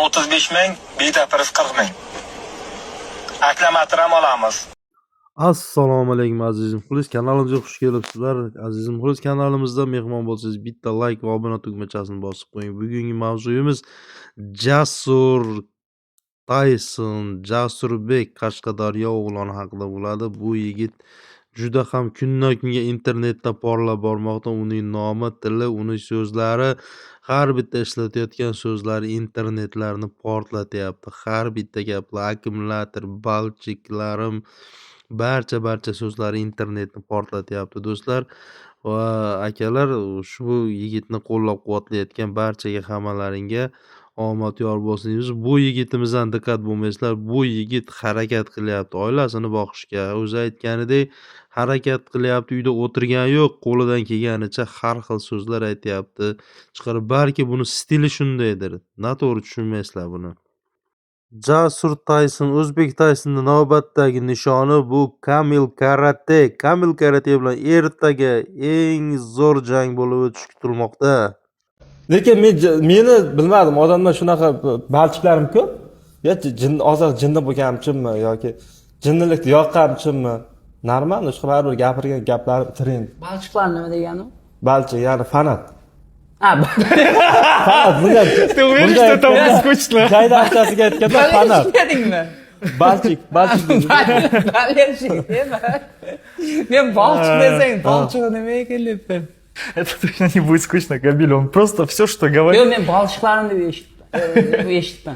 35 ming, beta priz 40 ming. Aklimator ham olamiz. Assalomu alaykum aziz muxlis, kanalimizga xush kelibsizlar. Aziz muxlis, kanalimizda mehmon bo'lsangiz bitta like va obuna tugmachasini bosib qo'ying. Bugungi mavzuyimiz Jasur Tayson, Jasurbek Qashqadaryo o'g'loni haqida bo'ladi. Bu yigit juda ham kundan kunga internetda porlab bormoqda. Uning nomi, tili, uning so'zlari, har bitta ishlatayotgan so'zlari internetlarni portlatyapti. Har bitta gaplar, akkumulyator, balchiklarim, barcha so'zlari internetni portlatyapti do'stlar va akalar. Shu yigitni qo'llab-quvvatlayotgan barchaga hammalaringga omad yor bo'lsin. Bu yigitimizdan diqqat bo'lmaysizlar. Bu yigit harakat qilyapti oilasini boqishga. O'zi aytganidek harakat qilyapti, uyda o'tirgani yo'q, qo'lidan kelganicha har xil so'zlar aytyapti. Chiqarib balki buni stili shundaydir. Noto'g'ri tushunmaysizlar buni. Jasur Tayson, O'zbek Taysonning navbatdagi nishoni bu Kamil Karate. Kamil Karate bilan ertaga eng zo'r jang bo'lib o'tishi kutilmoqda. Lekin meni bilmadim, odamlar shunaqa balchiklarim ko'p. Yo hozir jinni bo'lganimchimi yoki jinnilikni yoqqanimchimi? Normal, shu har bir gapirgan gaplarim trend. Balchiqlar nima degani? Balchi, ya'ni fanat. Fanat, bunga. Ты уверен, что это у нас скучно? Jayda achasiga aytganda fanat. Tushunadingmi? Balchik. Balchiq dema. Men balchiq desang, balchiq nima ekanligini. Это точно не будет скучно, Габиль. Он просто все, что Yo'q, говорит. men balchiqlarni deb eshitdim.